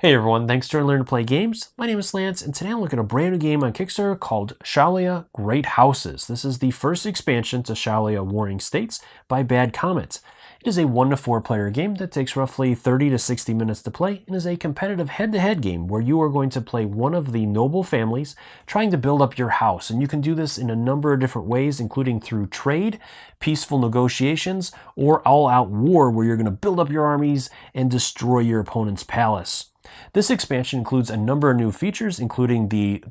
Hey everyone, thanks for learning to play games. My name is Lance, and today I'm looking at a brand new game on Kickstarter called Shaolia Great Houses. This is the first expansion to Shaolia Warring States by Bad Comet. It is a 1 to 4 player game that takes roughly 30 to 60 minutes to play and is a competitive head-to-head game where you are going to play one of the noble families trying to build up your house. And you can do this in a number of different ways, including through trade, peaceful negotiations, or all-out war where you're going to build up your armies and destroy your opponent's palace. This expansion includes a number of new features, including the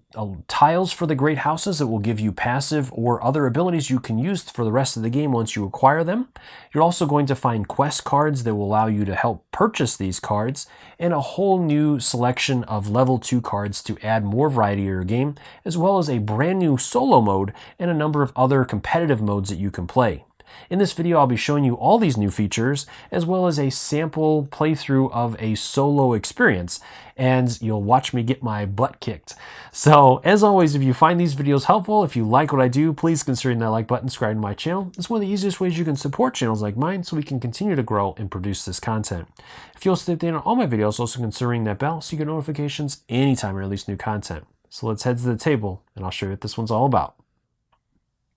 tiles for the great houses that will give you passive or other abilities you can use for the rest of the game once you acquire them. You're also going to find quest cards that will allow you to help purchase these cards, and a whole new selection of level 2 cards to add more variety to your game, as well as a brand new solo mode and a number of other competitive modes that you can play. In this video, I'll be showing you all these new features, as well as a sample playthrough of a solo experience, and you'll watch me get my butt kicked. So, as always, if you find these videos helpful, if you like what I do, please consider hitting that like button, subscribe to my channel. It's one of the easiest ways you can support channels like mine so we can continue to grow and produce this content. If you'll stay updated on all my videos, also considering that bell so you get notifications anytime I release new content. So let's head to the table, and I'll show you what this one's all about.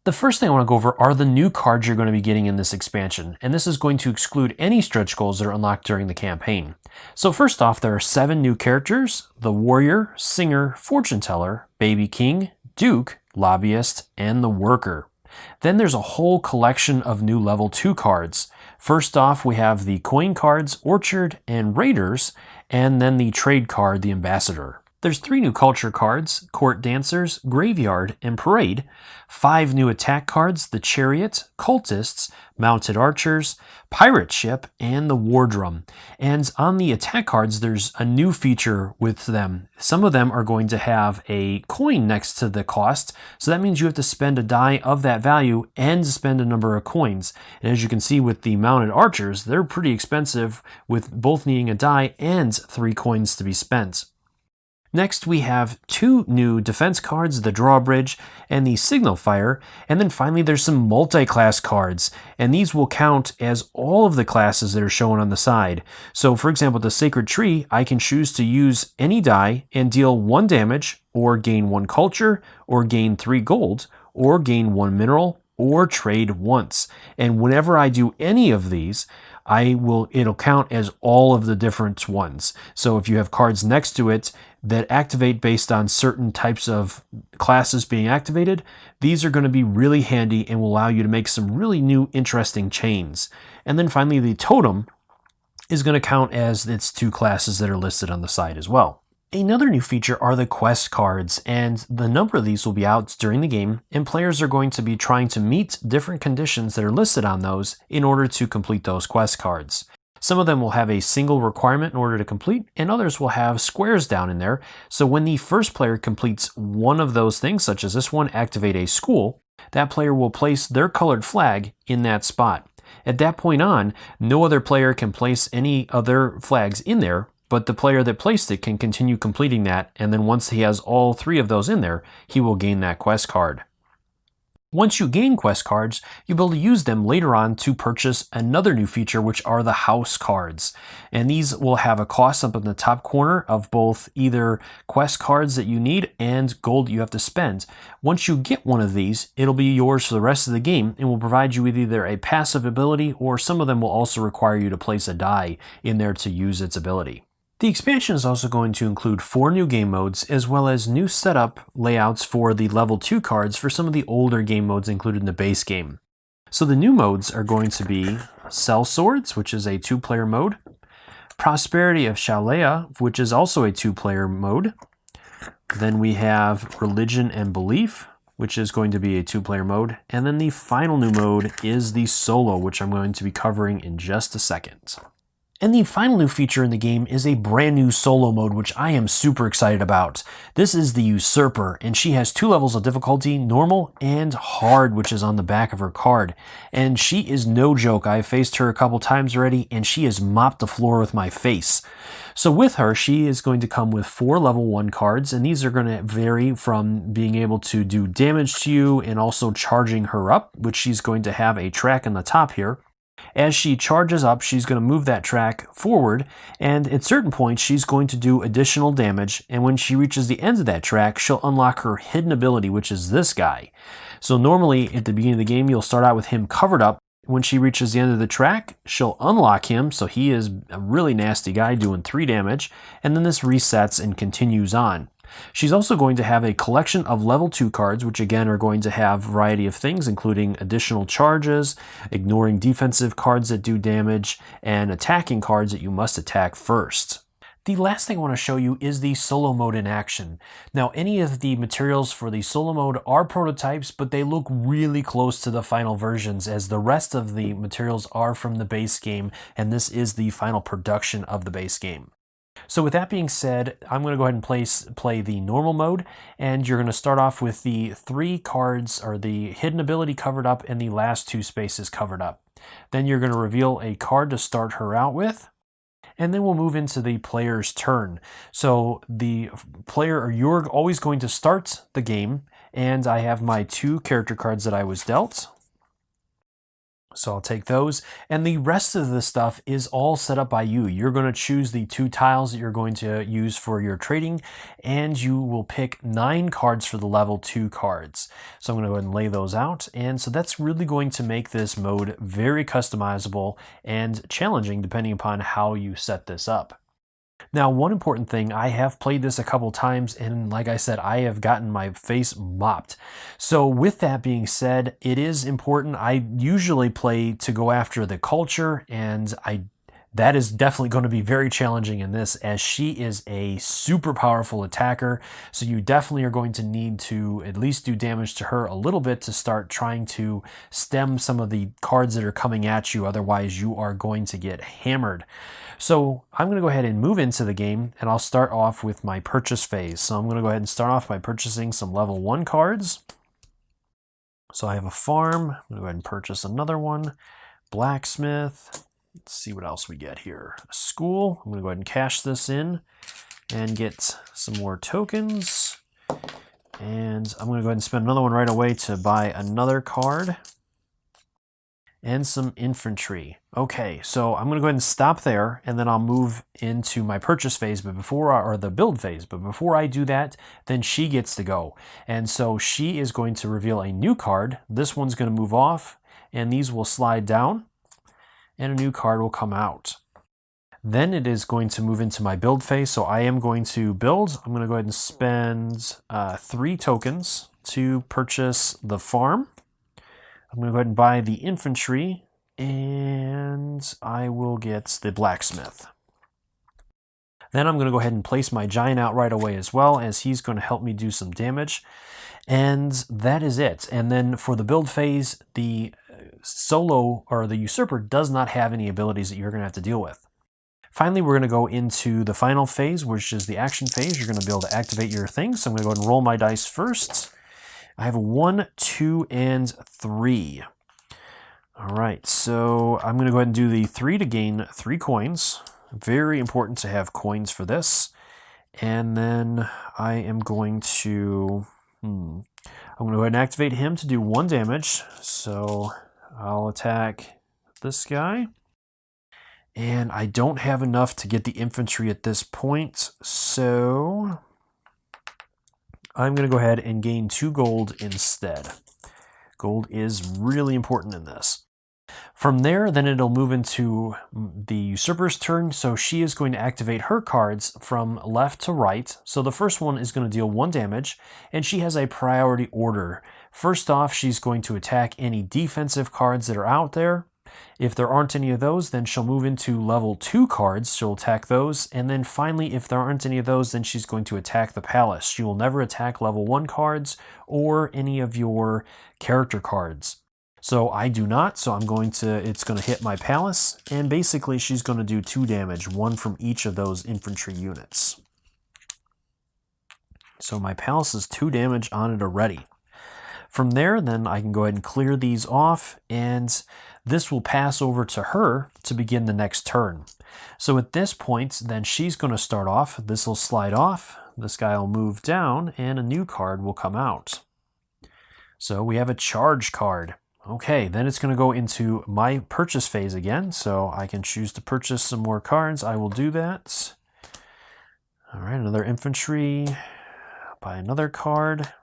The first thing I want to go over are the new cards you're going to be getting in this expansion, and this is going to exclude any stretch goals that are unlocked during the campaign. So first off, there are 7 new characters: the Warrior, Singer, Fortune Teller, Baby King, Duke, Lobbyist, and the Worker. Then there's a whole collection of new level 2 cards. First off, we have the Coin cards, Orchard, and Raiders, and then the Trade card, the Ambassador. There's 3 new culture cards: Court Dancers, Graveyard, and Parade. 5 new attack cards: the Chariot, Cultists, Mounted Archers, Pirate Ship, and the War Drum. And on the attack cards, there's a new feature with them. Some of them are going to have a coin next to the cost, so that means you have to spend a die of that value and spend a number of coins. And as you can see with the Mounted Archers, they're pretty expensive, with both needing a die and 3 coins to be spent. Next, we have 2 new defense cards, the Drawbridge and the Signal Fire, and then finally there's some multi-class cards, and these will count as all of the classes that are shown on the side. So for example, the Sacred Tree, I can choose to use any die and deal 1 damage, or gain 1 culture, or gain 3 gold, or gain 1 mineral, or trade once. And whenever I do any of these, it'll count as all of the different ones. So if you have cards next to it that activate based on certain types of classes being activated, these are going to be really handy and will allow you to make some really new interesting chains. And then finally, the totem is going to count as its 2 classes that are listed on the side as well. Another new feature are the quest cards, and the number of these will be out during the game, and players are going to be trying to meet different conditions that are listed on those in order to complete those quest cards. Some of them will have a single requirement in order to complete, and others will have squares down in there. So when the first player completes one of those things, such as this one, activate a school, that player will place their colored flag in that spot. At that point on, no other player can place any other flags in there, but the player that placed it can continue completing that, and then once he has all 3 of those in there, he will gain that quest card. Once you gain quest cards, you'll be able to use them later on to purchase another new feature, which are the house cards. And these will have a cost up in the top corner of both either quest cards that you need and gold you have to spend. Once you get one of these, it'll be yours for the rest of the game and will provide you with either a passive ability, or some of them will also require you to place a die in there to use its ability. The expansion is also going to include 4 new game modes, as well as new setup layouts for the level 2 cards for some of the older game modes included in the base game. So the new modes are going to be Sell Swords, which is a 2-player mode, Prosperity of Shaolia, which is also a 2-player mode. Then we have Religion and Belief, which is going to be a 2-player mode. And then the final new mode is the Solo, which I'm going to be covering in just a second. And the final new feature in the game is a brand new solo mode, which I am super excited about. This is the Usurper, and she has 2 levels of difficulty, normal and hard, which is on the back of her card. And she is no joke. I've faced her a couple times already, and she has mopped the floor with my face. So with her, she is going to come with 4 level 1 cards, and these are going to vary from being able to do damage to you and also charging her up, which she's going to have a track on the top here. As she charges up, she's going to move that track forward, and at certain points, she's going to do additional damage, and when she reaches the end of that track, she'll unlock her hidden ability, which is this guy. So normally, at the beginning of the game, you'll start out with him covered up. When she reaches the end of the track, she'll unlock him, so he is a really nasty guy doing 3 damage, and then this resets and continues on. She's also going to have a collection of level 2 cards, which again are going to have a variety of things, including additional charges, ignoring defensive cards that do damage, and attacking cards that you must attack first. The last thing I want to show you is the solo mode in action. Now, any of the materials for the solo mode are prototypes, but they look really close to the final versions, as the rest of the materials are from the base game, and this is the final production of the base game. So with that being said, I'm going to go ahead and play the normal mode, and you're going to start off with the 3 cards, or the hidden ability covered up and the last 2 spaces covered up. Then you're going to reveal a card to start her out with, and then we'll move into the player's turn. So the player, or you're always going to start the game, and I have my 2 character cards that I was dealt. So I'll take those, and the rest of the stuff is all set up by you. You're going to choose the 2 tiles that you're going to use for your trading, and you will pick 9 cards for the level 2 cards. So I'm going to go ahead and lay those out, and so that's really going to make this mode very customizable and challenging depending upon how you set this up. Now, one important thing, I have played this a couple times, and like I said, I have gotten my face mopped. So with that being said, it is important. I usually play to go after the culture, and that is definitely going to be very challenging in this, as she is a super powerful attacker. So you definitely are going to need to at least do damage to her a little bit to start trying to stem some of the cards that are coming at you. Otherwise, you are going to get hammered. So I'm going to go ahead and move into the game, and I'll start off with my purchase phase. So I'm going to go ahead and start off by purchasing some level 1 cards. So I have a farm. I'm going to go ahead and purchase another one. Blacksmith. Let's see what else we get here. A school. I'm going to go ahead and cash this in and get some more tokens. And I'm going to go ahead and spend another one right away to buy another card. And some infantry. Okay, so I'm going to go ahead and stop there, and then I'll move into my purchase phase, or the build phase. But before I do that, then she gets to go. And so she is going to reveal a new card. This one's going to move off, and these will slide down, and a new card will come out. Then it is going to move into my build phase, so I am going to build. I'm going to go ahead and spend 3 tokens to purchase the farm. I'm going to go ahead and buy the infantry, and I will get the blacksmith. Then I'm going to go ahead and place my giant out right away as well, as he's going to help me do some damage. And that is it. And then for the build phase, the solo, or the usurper, does not have any abilities that you're going to have to deal with. Finally, we're going to go into the final phase, which is the action phase. You're going to be able to activate your things. So I'm going to go ahead and roll my dice first. I have a 1, 2, and 3. All right, so I'm going to go ahead and do the 3 to gain 3 coins. Very important to have coins for this. And then I am going to... I'm going to go ahead and activate him to do 1 damage. So I'll attack this guy. And I don't have enough to get the infantry at this point, so I'm going to go ahead and gain 2 gold instead. Gold is really important in this. From there, then it'll move into the usurper's turn, so she is going to activate her cards from left to right. So the first one is going to deal 1 damage, and she has a priority order. First off, she's going to attack any defensive cards that are out there. If there aren't any of those, then she'll move into level 2 cards. She'll attack those. And then finally, if there aren't any of those, then she's going to attack the palace. She will never attack level 1 cards or any of your character cards. So I do not, so it's going to hit my palace. And basically, she's going to do 2 damage, 1 from each of those infantry units. So my palace is 2 damage on it already. From there, then I can go ahead and clear these off, and this will pass over to her to begin the next turn. So at this point, then she's going to start off. This will slide off. This guy will move down, and a new card will come out. So we have a charge card. Okay, then it's going to go into my purchase phase again, so I can choose to purchase some more cards. I will do that. All right, another infantry. Buy another card.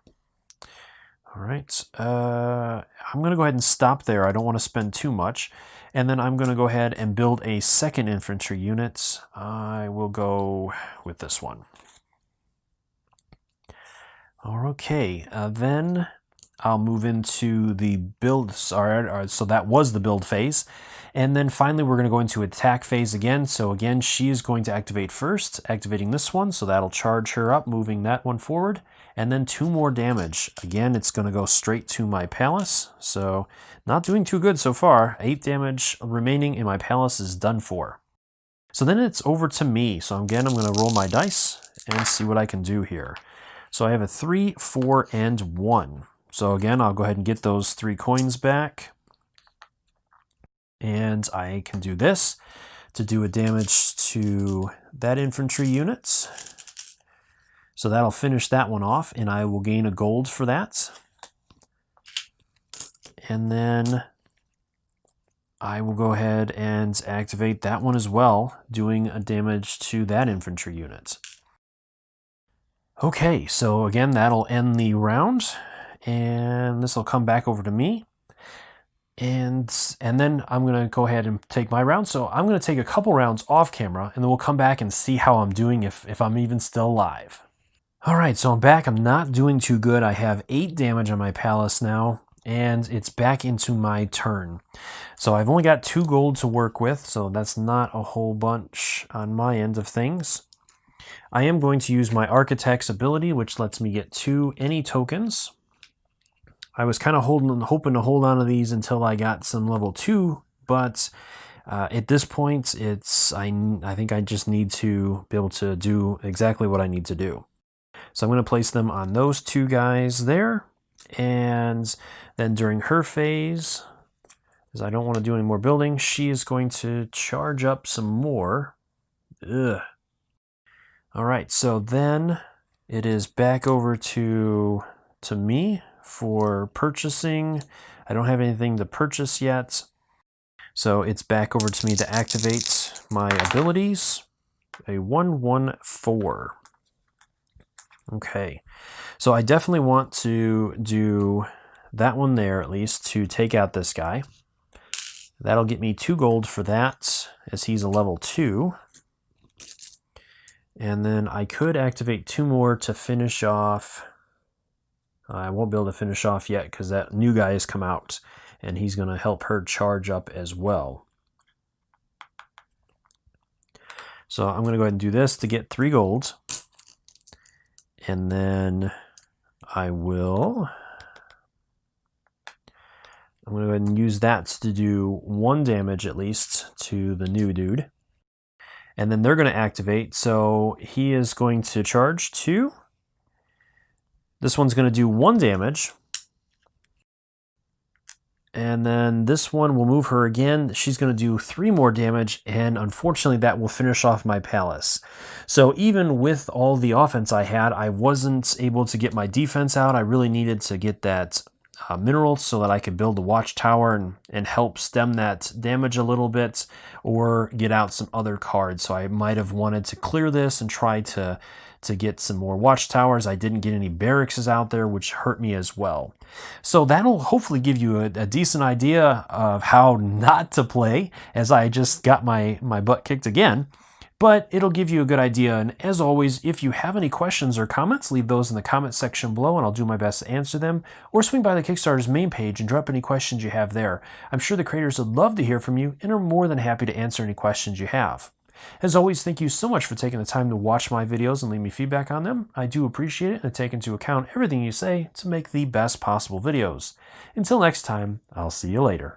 All right, I'm going to go ahead and stop there. I don't want to spend too much. And then I'm going to go ahead and build a second infantry unit. I will go with this one. Okay, then I'll move into the build. Sorry, so that was the build phase. And then finally, we're going to go into attack phase again. So again, she is going to activate first, activating this one. So that'll charge her up, moving that one forward. And then 2 more damage. Again, it's going to go straight to my palace. So not doing too good so far. 8 damage remaining and my palace is done for. So then it's over to me. So again, I'm going to roll my dice and see what I can do here. So I have a 3, 4, and 1. So again, I'll go ahead and get those 3 coins back. And I can do this to do a damage to that infantry unit. So that'll finish that one off, and I will gain a gold for that. And then I will go ahead and activate that one as well, doing a damage to that infantry unit. Okay, so again, that'll end the round, and this will come back over to me. And then I'm going to go ahead and take my round. So I'm going to take a couple rounds off camera, and then we'll come back and see how I'm doing, if I'm even still alive. All right, so I'm back. I'm not doing too good. I have 8 damage on my palace now, and it's back into my turn. So I've only got 2 gold to work with, so that's not a whole bunch on my end of things. I am going to use my Architect's ability, which lets me get 2 any tokens. I was kind of hoping to hold on to these until I got some level 2, but at this point, I think I just need to be able to do exactly what I need to do. So I'm going to place them on those 2 guys there, and then during her phase, because I don't want to do any more building, she is going to charge up some more. Ugh. All right, so then it is back over to me for purchasing. I don't have anything to purchase yet, so it's back over to me to activate my abilities. A 1/1/4. Okay, so I definitely want to do that one there, at least, to take out this guy. That'll get me 2 gold for that, as he's a level 2. And then I could activate 2 more to finish off. I won't be able to finish off yet because that new guy has come out, and he's going to help her charge up as well. So I'm going to go ahead and do this to get 3 gold. And then I'm going to go ahead and use that to do 1 damage at least to the new dude. And then they're going to activate, so he is going to charge 2. This one's going to do 1 damage. And then this one will move her again. She's going to do 3 more damage, and unfortunately that will finish off my palace. So even with all the offense I had, I wasn't able to get my defense out. I really needed to get that mineral so that I could build a watchtower and help stem that damage a little bit, or get out some other cards. So I might have wanted to clear this and try to get some more watchtowers. I didn't get any barracks out there, which hurt me as well. So that'll hopefully give you a decent idea of how not to play, as I just got my butt kicked again. But it'll give you a good idea. And as always, if you have any questions or comments, leave those in the comment section below, and I'll do my best to answer them. Or swing by the Kickstarter's main page and drop any questions you have there. I'm sure the creators would love to hear from you and are more than happy to answer any questions you have. As always, thank you so much for taking the time to watch my videos and leave me feedback on them. I do appreciate it, and take into account everything you say to make the best possible videos. Until next time, I'll see you later.